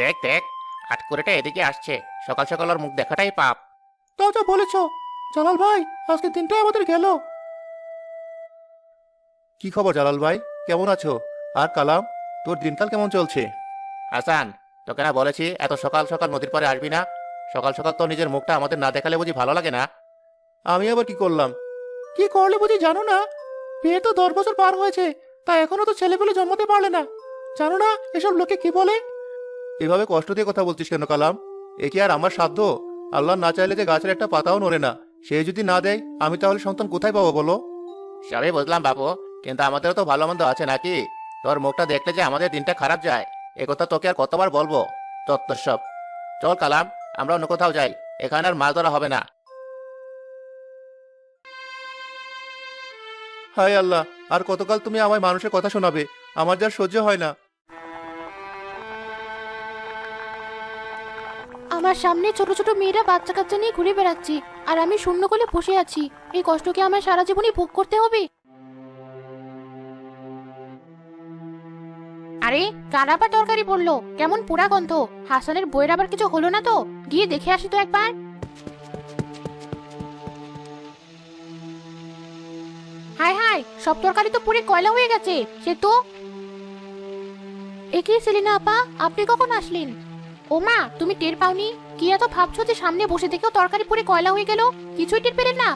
দেখ দেখ, আটকুরেটা এদিকে আসছে। সকাল সকাল ওর মুখ দেখাটাই পাপ। তা যা বলেছ। জালাল ভাই, আজকের দিনটাই আমাদের গেল। কি খবর জালাল ভাই? কেমন আছো? আর কালাম, তোর দিনকাল কেমন চলছে? হাসান, তোকে না বলেছি এত সকাল সকাল নদীর পাড়ে আসবি না? সকাল সকাল তো নিজের মুখটা আমাদের না দেখালে বুঝি ভালো লাগে না? আমি আবার কি করলাম? কি করলে বুঝি জানো না? বিয়ে তো 10 বছর পার হয়েছে, তা এখনো তো ছেলেপেলে জন্মাতে পারলে না। জানো না এসব লোকে কি বলে? এভাবে কষ্ট দিয়ে কথা বলছিস কেন কালাম? এ কি আর আমার সাধ্য? আল্লাহ না চাইলে যে গাছের একটা পাতাও নড়ে না। সে যদি না দেয়, আমি তাহলে সন্তান কোথায় পাবো বলো? সবই বুঝলাম বাবু, কিন্তু আমাদেরও তো ভালো মন্দ আছে নাকি? তোর মুখটা দেখলে যে আমাদের দিনটা খারাপ যায়, এ কথা তোকে আর কতবার বলবো? তত্তর সব। চল কালাম, আমরা অন্য কোথাও যাই। এখানে আর মাছ ধরা হবে না। হায় আল্লাহ, আর কতকাল তুমি আমায় মানুষের কথা শোনাবে? আমার যার সহ্য হয় না। আমার সামনে ছোট ছোট মেয়েরা বাচ্চা কাচ্চা নিয়ে ঘুরে বেড়াচ্ছে, আর আমি শূন্য কোলে বসে আছি। এই কষ্ট কি আমার সারা জীবনই ভোগ করতে হবে? আরে, কার আবার তরকারি পড়লো? কেমন পোড়া গন্ধ! হাসানের বইয়ের আবার কিছু হলো না তো? গিয়ে দেখে আসি তো একবার। হায় হায়, সব তরকারি তো পুড়ে কয়লা হয়ে গেছে। সে তো এ কি সেলিনা আপা, আপনি কখন আসলেন? ও মা, তুমি টের পাওনি? কি এত ভাবছো যে সামনে বসে থেকেও তরকারি পুড়ে কয়লা হয়ে গেল? কিছুই টের পেলেন না?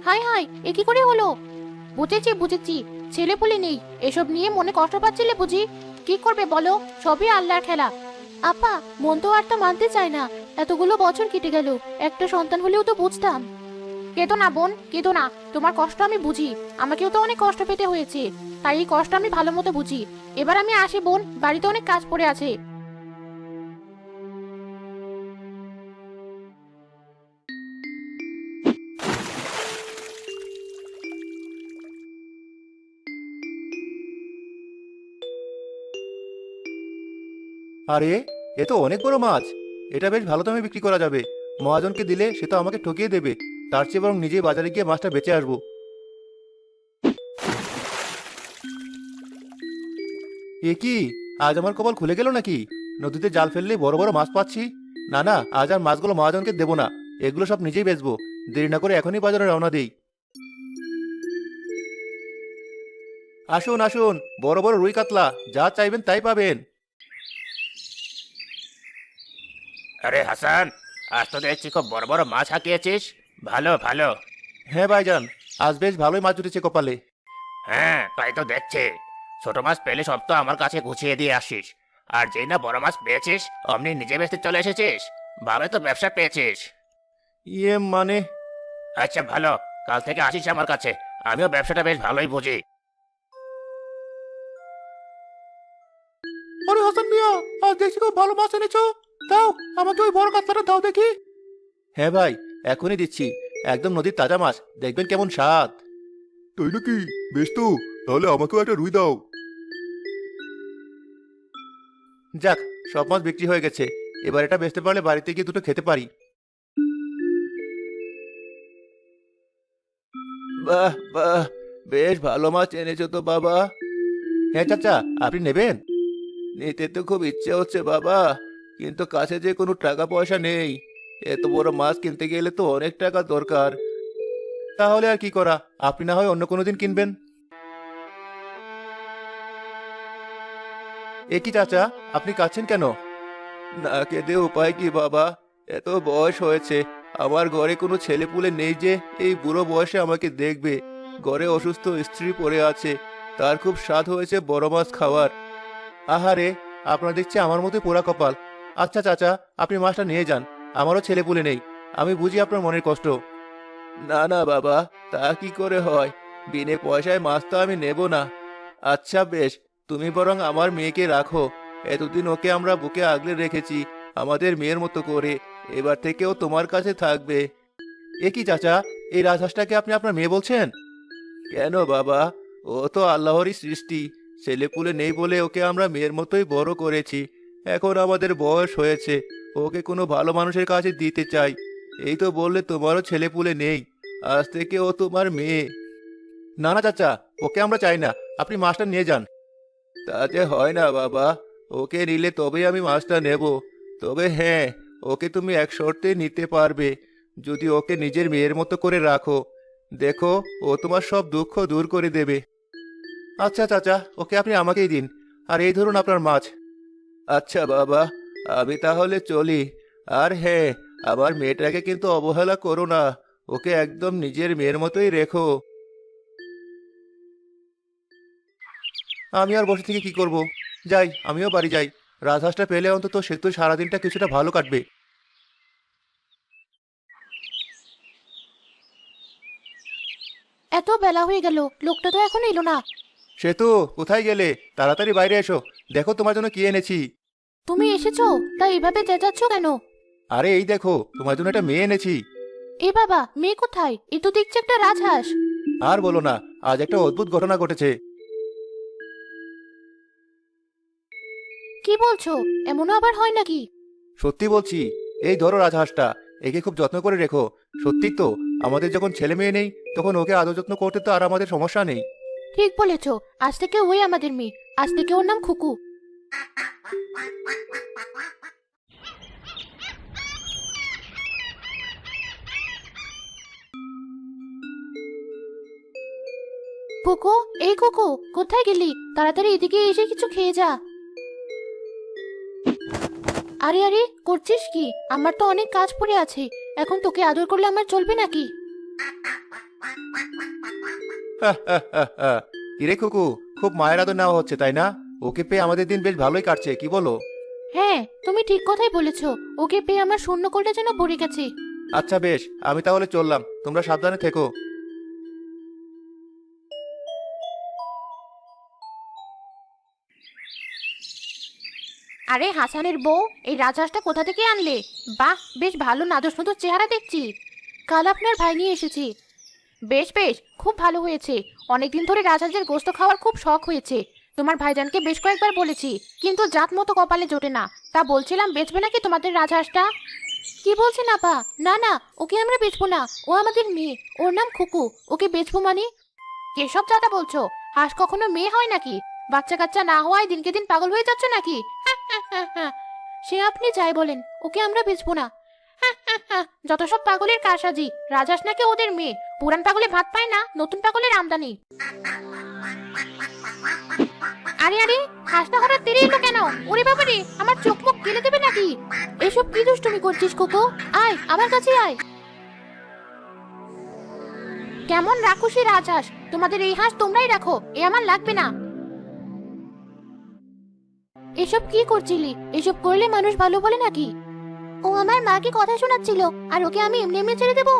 হায় হায়, এ কি করে হলো? বুঝেছি বুঝেছি, ছেলে পুলে নেই, এসব নিয়ে মনে কষ্ট পাচ্ছিলে বুঝি। কি করবে বলো, সবই আল্লাহর খেলা। আপা, মন তো আর তা মানতে চায় না। এতগুলো বছর কেটে গেল, একটা সন্তান হলেও তো বুঝতাম। কেঁদো না বোন, কেঁদো না। তোমার কষ্ট আমি বুঝি, আমাকেও তো অনেক কষ্ট পেতে হয়েছে। তাই এই কষ্ট আমি ভালো মতো বুঝি। এবার আমি আসি বোন, বাড়িতে অনেক কাজ পড়ে আছে। আরে, এ তো অনেক বড় মাছ। এটা বেশ ভালো দামে বিক্রি করা যাবে। মহাজনকে দিলে সে তো আমাকে ঠকিয়ে দেবে। তার চেয়ে বরং নিজেই বাজারে গিয়ে মাছটা বেচে আসবো। এ কি, আজ আমার কপাল খুলে গেল নাকি? নদীতে জাল ফেললে বড় বড় মাছ পাচ্ছি। না না, আজ আর মাছগুলো মহাজনকে দেবো না। এগুলো সব নিজেই বেচবো। দেরি না করে এখনই বাজারে রওনা দেই। আসুন আসুন, বড় বড় রুই কাতলা, যা চাইবেন তাই পাবেন। আরে হাসান, আজ তো দেখছি খুব বড় বড় মাছ হাঁকিয়েছিস। ভালো ভালো। হ্যাঁ ভাইজান, আজ বেশ ভালোই মাছ উঠেছে কপালে। হ্যাঁ, তাই তো দেখছি। ছোট মাছ পেলে সব তো আমার কাছে গুছিয়ে দিয়ে আসিস, আর যেই না বড় মাছ পেয়েছিস অমনি নিজে বেচতে চলে এসেছিস। ভালোই তো ব্যবসা পেয়েছিস। মানে? আচ্ছা ভালো, কাল থেকে আসিস আমার কাছে। আমিও ব্যবসাটা বেশ ভালোই বুঝি। আরে হাসান মিয়া, আজ দেখছি খুব ভালো মাছ এনেছো। দাও, আমাকে ওই বড় কাতলাটা দাও দেখি। হ্যাঁ ভাই, এখনই দিচ্ছি। একদম নদীর তাজা মাছ, দেখবেন কেমন স্বাদ। তাই নাকি? বেশ তো, তাহলে আমাকেও একটা রুই দাও। যাক, সব মাছ বিক্রি হয়ে গেছে। এবার এটা বেচতে পারলে বাড়িতে গিয়ে দুটো খেতে পারি। বাহ বাহ, বেশ ভালো মাছ এনেছো তো বাবা। হ্যাঁ চাচা, আপনি নেবেন? নিতে তো খুব ইচ্ছে হচ্ছে বাবা, কিন্তু কাছে যে কোনো টাকা পয়সা নেই। এত বড় মাছ কিনতে গেলে তো অনেক টাকা দরকার। তাহলে আর কি করা, আপনি না হয় অন্য কোনো দিন কিনবেন। এ কি চাচা, আপনি কাঁদছেন কেন? না কেঁদে উপায় কি বাবা? এত বয়স হয়েছে, আমার ঘরে কোনো ছেলেপুলে নেই যে এই বুড়ো বয়সে আমাকে দেখবে। ঘরে অসুস্থ স্ত্রী পড়ে আছে, তার খুব স্বাদ হয়েছে বড় মাছ খাওয়ার। আহারে, আপনার দেখছি আমার মতো পোড়া কপাল। আচ্ছা চাচা, আপনি মাছটা নিয়ে যান। আমারও ছেলেপুলে নেই, আমি বুঝি আপনার মনের কষ্ট। না না বাবা, তা কি করে হয়? বিনে পয়সায় মাছ তো আমি নেব না। আচ্ছা বেশ, তুমি বরং আমার মেয়েকে রাখো। এতদিন ওকে আমরা বুকে আগলে রেখেছি, আমাদের মেয়ের মতো করে। এবার থেকেও তোমার কাছে থাকবে। এ কি চাচা, এই রাজহাঁসটাকে আপনি আপনার মেয়ে বলছেন? কেন বাবা, ও তো আল্লাহরই সৃষ্টি। ছেলেপুলে নেই বলে ওকে আমরা মেয়ের মতোই বড় করেছি। এখন আমাদের বয়স হয়েছে, ওকে কোনো ভালো মানুষের কাছে দিতে চাই। এই তো বললে তোমারও ছেলেপুলে নেই, আজ থেকে ও তোমার মেয়ে। না না চাচা, ওকে আমরা চাই না। আপনি মাছটা নিয়ে যান। তা যে হয় না বাবা, ওকে নিলে তবেই আমি মাছটা নেব। তবে হ্যাঁ, ওকে তুমি এক শর্তে নিতে পারবে, যদি ওকে নিজের মেয়ের মতো করে রাখো। দেখো, ও তোমার সব দুঃখ দূর করে দেবে। আচ্ছা চাচা, ওকে আপনি আমাকেই দিন, আর এই ধরুন আপনার মাছ। আচ্ছা বাবা, আমি তাহলে চলি। আর হ্যাঁ, আমার মেয়েটাকে কিন্তু অবহেলা করো না, ওকে একদম নিজের মেয়ের মতোই রেখো। আমি আর বসে থেকে কি করব? যাই, আমিও বাড়ি যাই। রাজহাঁসটা পেলে অন্তত সে তো সারাদিনটা কিছুটা ভালো কাটবে। এত বেলা হয়ে গেল, লোকটা তো এখন এলো না। সেতু, কোথায় গেলে? তাড়াতাড়ি বাইরে এসো, দেখো তোমার জন্য কি এনেছি। তুমি এসেছো, তাই এভাবে চেঁচাচ্ছ কেন? আরে এই দেখো, তোমার জন্য একটা মেয়ে এনেছি। এ বাবা, মেয়ে কোথায়? এ তো দেখছি একটা রাজহাঁস। আর বলো না, আজ একটা অদ্ভুত ঘটনা ঘটেছে। কি বলছো? এমনও আবার হয় নাকি? সত্যি বলছি। এই ধরো রাজহাঁসটা, একে খুব যত্ন করে রেখো। সত্যি তো, আমাদের যখন ছেলে মেয়ে নেই তখন ওকে আদর যত্ন করতে তো আর আমাদের সমস্যা নেই। ঠিক বলেছো, আজ থেকে ওই আমাদের মেয়ে। আজ থেকে ওর নাম খুকু। খুকু, এই খুকু, কোথায় গেলি? তাড়াতাড়ি এদিকে এসে কিছু খেয়ে যা। আরে আরে, করছিস কি? আমার তো অনেক কাজ পড়ে আছে, এখন তোকে আদর করলে আমার চলবে নাকি? কিরে কুকু, খুব মায়ের আদর নেওয়া হচ্ছে তাই না? ওকে পেয়ে আমাদের দিন বেশ ভালোই কাটছে, কি বলো? হ্যাঁ, তুমি ঠিক কথাই বলেছো। ওকে পেয়ে আমার শূন্য কোলটা যেন ভরে গেছে। আচ্ছা বেশ, আমি তাহলে চললাম, তোমরা সাবধানে থেকো। আরে হাসানের বউ, এই রাজহাঁসটা কোথা থেকে আনলে? বাহ, বেশ ভালো নাদুস নুদুস চেহারা দেখছি। কাল আপনার ভাই নিয়ে এসেছি। বেশ বেশ, খুব ভালো হয়েছে। অনেকদিন ধরে রাজহাঁসের গোশত খাওয়ার খুব শখ হয়েছে। তোমার ভাইজানকে বেশ কয়েকবার বলেছি, কিন্তু জাত মতো কপালে জোটে না। তা বলছিলাম, বেচবে নাকি তোমাদের রাজহাঁসটা? কি বলছেন আপা? না না, ওকে আমরা বেচবো না। ও আমাদের মেয়ে, ওর নাম খুকু। ওকে বেচবো মানে? কেসব চাটা বলছো? হাঁস কখনো মেয়ে হয় নাকি? বাচ্চা কাচ্চা না হওয়ায় দিনকে দিন পাগল হয়ে যাচ্ছে নাকি? সে আপনি যাই বলেন, ওকে আমরা বেচবো না। যত সব পাগলের কারসাজি। রাজহাঁস নাকি ওদের মেয়ে। পুরান পাগলে ভাত পায় না, নতুন পাগলের আমদানি। আরে আরে, হাঁসটা হঠাৎ তেড়ে এলো কেন? ওরে বাবারে, আমার চোখ মুখ গেলে দেবে নাকি? এসব কি দুষ্টুমি করছিস কোকো? আয়, আমার কাছে আয়। কেমন রাক্ষসী রাজহাঁস! তোমাদের এই হাঁস তোমরাই রাখো, এ আমার লাগবে না। এসব কি করছিলি? এসব করলে মানুষ ভালো বলে নাকি? ও আমার মাকে কথা শোনাচ্ছিল, আর ওকে আমি এমনি এমনি ছেড়ে দেবো?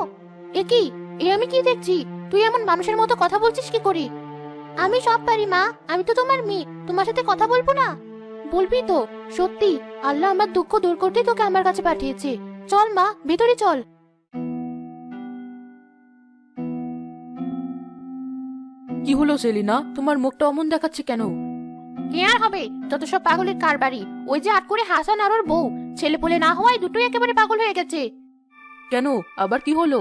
এ কি? এ আমি কি দেখছি? তুই এমন মানুষের মতো কথা বলছিস কি করে? আমি সব পারি মা, আমি তো তোমার মেয়ে, তোমার সাথে কথা বলবো না? বলবি তো? সত্যি, আল্লাহ আমার দুঃখ দূর করতে তোকে আমার কাছে পাঠিয়েছে। চল মা, ভেতরে চল। কি হলো সেলিনা, তোমার মুখটা অমন দেখাচ্ছে কেন? কে আর হবে? যত সব পাগলের কারবারি। ওই যে আট করে হাসান আর ওর বউ, ছেলে পোলে না হওয়ায় দুটোই একেবারে পাগল হয়ে গেছে। কেন, আবার কি হলো?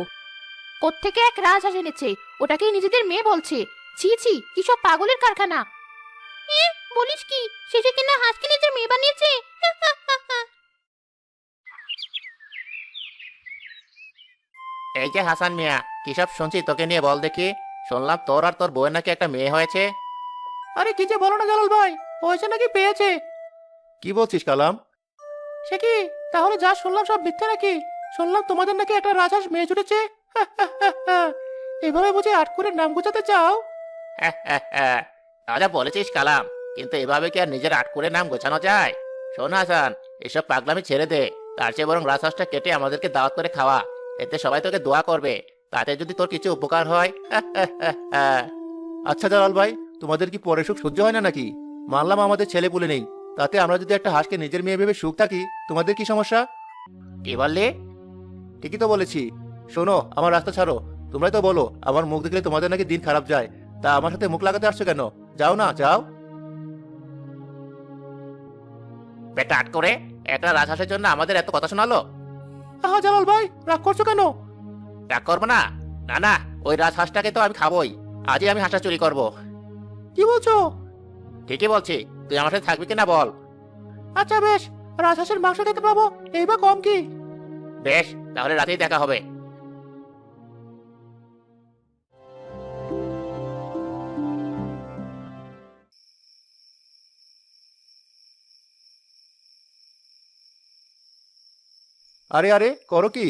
কোত্থেকে এক রাজহাঁস এনেছে, ওটাকেই নিজেদের মেয়ে বলছে। ছি ছি, কি সব পাগলের কারখানা! বলিস কি? শেষে কিনা হাঁসকে নিজের মেয়ে বানিয়েছে। এই যে হাসান মিয়া, কি সব শুনছি তোকে নিয়ে, বল দেখি। শুনলাম তোর আর তোর বউয়ের নাকি একটা মেয়ে হয়েছে। আরে কি যে বলো না জালাল ভাই, হয়েছে নাকি পেয়েছে? কি বলছিস কালাম? সে কি? তাহলে যা শুনলাম সব মিথ্যে নাকি? শুনলাম তোমাদের নাকি একটা রাজহাঁস মেয়ে জুটেছে। এভাবে বুঝে আট করে নাম গোছাতে চাও? তাহলে বলেছিস কালাম, কিন্তু এভাবে কি আর নিজের আট করে নাম গোছানো যায়? শোন হাসান, এসব পাগলামি ছেড়ে দে। তার চেয়ে বরং রাজহাঁসটা কেটে আমাদেরকে দাওয়াত করে খাওয়া। এতে সবাই তোকে দোয়া করবে, তাতে যদি তোর কিছু উপকার হয়। আচ্ছা জালাল ভাই, তোমাদের কি পরে সুখ সহ্য হয় না নাকি? মানলাম আমাদের ছেলে পুলে নেই, তাতে আমরা যদি একটা হাঁসকে নিজের মেয়ে ভেবে সুখ থাকি, তোমাদের কি সমস্যা? কি বললি? ঠিকই তো বলেছি। শোনো, আমার রাস্তা ছাড়ো। তোমরাই তো বলো আমার মুখ দেখলে তোমাদের নাকি দিন খারাপ যায়, তা আমার সাথে মুখ লাগাতে আসছো কেন? যাও না, যাও। বেটা আট করে একটা রাজহাঁসের জন্য আমাদের এত কথা শোনালো? আহা জালাল ভাই, রাগ করছো কেন? রাগ করবো না? না না, ওই রাজহাঁসটাকে তো আমি খাবোই। আজই আমি হাঁসটা চুরি করব। কি বলছো? ঠিকই বলছি, তুই আমার সাথে থাকবি কিনা বল? আচ্ছা বেশ, রাজহাঁসের মাংস খেতে পাবো, এই বা কম কি? বেশ, তাহলে রাতেই দেখা হবে। আরে আরে, করো কি?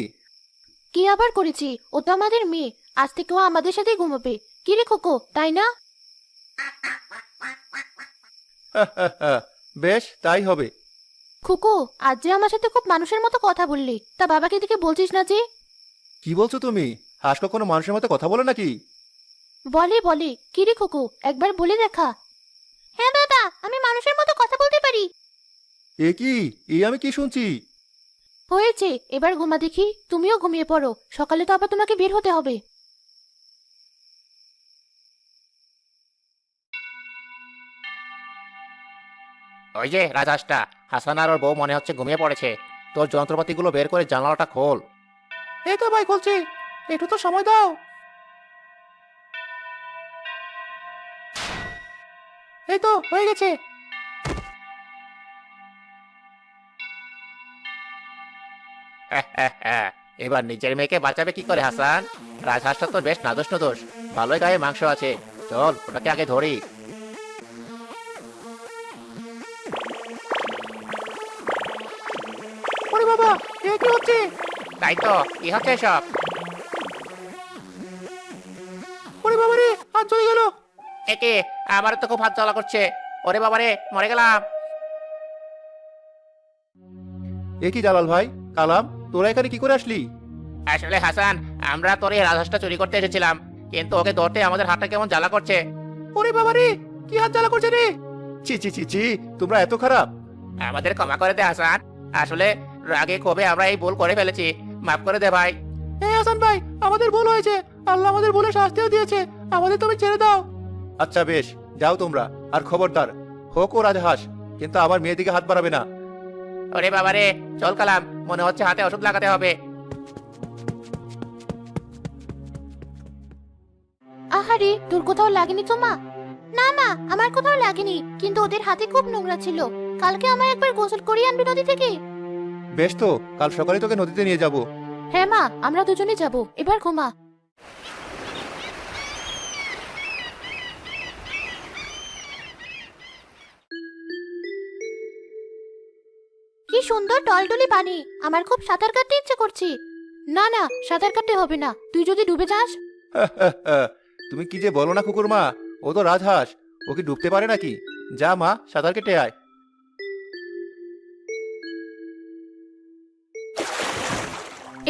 কি আবার করেছি? ও তো আমাদের মেয়ে, আজ থেকে ও আমাদের সাথেই ঘুমাবে। কি রে খোকো, তাই না? বেশ, তাই হবে। খোকো, আজ যে আমার সাথে খুব মানুষের মতো কথা বললি, তা বাবাকে দিকে বলছিস না যে? কি বলছো তুমি? হাঁস কখনো মানুষের মতো কথা বলে নাকি? বলে বলে, কি রে খোকো, একবার বলে দেখা। হ্যাঁ বাবা, আমি মানুষের মতো কথা বলতে পারি। এ কি? এই আমি কি শুনছি? হয়েছে, এবার ঘুমা দেখি। তুমিও ঘুমিয়ে পড়ো, সকালে তো আবার তোমাকে বের হতে হবে। ওই যে রাজহাঁসটা, হাসান আর ওর বউ মনে হচ্ছে ঘুমিয়ে পড়েছে। তোর যন্ত্রপাতিগুলো বের করে জানালাটা খোল। এই তো ভাই খুলছি, একটু তো সময় দাও। এই তো হয়ে গেছে। এবার নিজের মেয়েকে বাঁচাবে কি করে হাসান? রাজহাঁসটা তো বেশ নাদোষ নদোষ, ভালোই গায়ে মাংস আছে। চল ওটাকে আগে ধরি। ওরে বাবা, এ কি হচ্ছে? তাই তো, কি হচ্ছে এসব? ওরে বাবা রে, হাত চলে গেল। একে, আমার তো খুব হাত জ্বালা করছে। ওরে বাবা রে, মরে গেলাম। এ কি জালাল ভাই, কালাম, তোরা এখানে কি করে আসলি? আসলে হাসান, আমরা তোর এই রাজহাঁসটা চুরি করতে এসেছিলাম, কিন্তু ওকে ধরতে আমাদের হাতটা কেমন জ্বালা করছে। ওরে বাবা রে, কি হাত জ্বালা করছে রে? ছি ছি ছি ছি, তোমরা এত খারাপ? আমাদের ক্ষমা করে দে হাসান, আসলে রাগে ক্ষোভে আমরা এই ভুল করে ফেলেছি, মাফ করে দে ভাই। হ্যাঁ হাসান ভাই, আমাদের ভুল হয়েছে, আল্লাহ আমাদের ভুলে শাস্তিও দিয়েছে, আমাদের তুমি ছেড়ে দাও। আচ্ছা বেশ, যাও তোমরা। আর খবরদার, হোক ও রাজহাঁস, কিন্তু আমার মেয়ের দিকে হাত বাড়াবে না। ওরে বাবা রে, চল কালাম, মনে হচ্ছে হাতে ওষুধ লাগাতে হবে। আহারে, তোর কোথাও লাগেনি তো মা? না মা, আমার কোথাও লাগেনি, কিন্তু ওদের হাতে খুব নোংরা ছিল। কালকে আমায় একবার গোসল করিয়ে আনবি নদী থেকে। বেশ তো, কাল সকালে তোকে নদীতে নিয়ে যাব। হ্যাঁ মা, আমরা দুজনে যাব। এবার ঘুমা। কি সুন্দর টলটলি পানি, আমার খুব সাঁতার কাটতে ইচ্ছে করছে। না না, সাঁতার কাটতে হবে না, তুই যদি ডুবে যাস। তুমি কি যে বলো না কুকুর মা, ও তো রাজহাঁস, ও কি ডুবতে পারে নাকি? যা মা, সাঁতার কেটে আয়।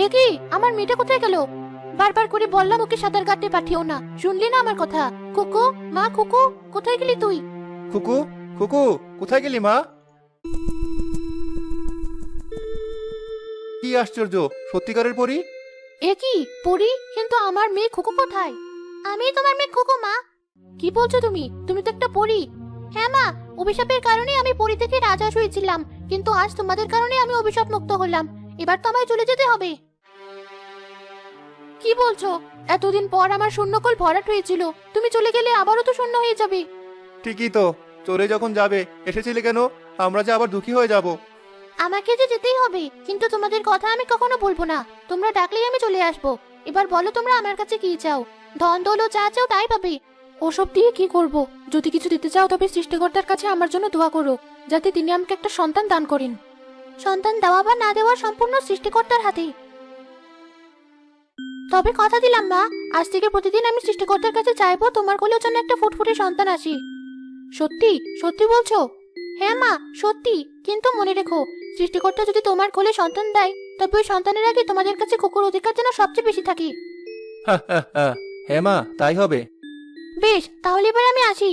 এ কি, আমার মেয়েটা কোথায় গেল? বারবার করে বললাম ওকে সাঁতার কাটতে পাঠিও না, শুনলি না আমার কথা? কুকু, মা কুকু, কোথায় গেলি তুই? খুকু, খুকু, কোথায় গেলি মা? কি আশ্চর্য, সত্যিকারের পরি? এ কি পরি, কিন্তু আমার মেয়ে খুকু কোথায়? আমি তোমার মেয়ে খুকু মা। কি বলছো তুমি? তুমি তো একটা পরি। হ্যাঁ মা, অভিশাপের কারণে আমি পরি থেকে রাজহাঁস হয়েছিলাম, কিন্তু আজ তোমাদের কারণে আমি অভিশাপ মুক্ত হলাম। এবার তো আমায় চলে যেতে হবে। কি বলছো? এতদিন পর আমার শূন্যকোল ভরাট হয়েছিল, তুমি চলে গেলে আবারও তো শূন্য হয়ে যাবে। ঠিকই তো, চলে যখন যাবে, এসেছিলে কেন? আমরা যে আবার দুঃখী হয়ে যাব। আমাকে যে যেতেই হবে, কিন্তু তোমাদের কথা আমি কখনো বলবো না। তোমরা ডাকলেই আমি চলে আসবো। এবার বলো তোমরা আমার কাছে কি চাও? ধন দৌলত যা চাও তাই পাবে। ওসব দিয়ে কি করব? যদি কিছু দিতে চাও তবে সৃষ্টিকর্তার কাছে আমার জন্য দোয়া করো, যাতে তিনি আমাকে একটা সন্তান দান করেন। সন্তান দেওয়া বা না দেওয়া সম্পূর্ণ সৃষ্টিকর্তার হাতে। তবে কথা দিলাম মা, আজ থেকে প্রতিদিন আমি সৃষ্টিকর্তার কাছে চাইবো তোমার কোলের জন্য একটা ফুটফুটে সন্তান আসি। সত্যি সত্যি বলছো? হ্যাঁ মা, সত্যি। কিন্তু মনে রেখো, সৃষ্টিকর্তা যদি তোমার কোলে সন্তান দেয়, তবে ওই সন্তানের আগে তোমাদের কাছে কুকুর অধিকার যেন সবচেয়ে বেশি থাকে। হ্যাঁ মা, তাই হবে। বেশ, তাহলে এবার আমি আসি।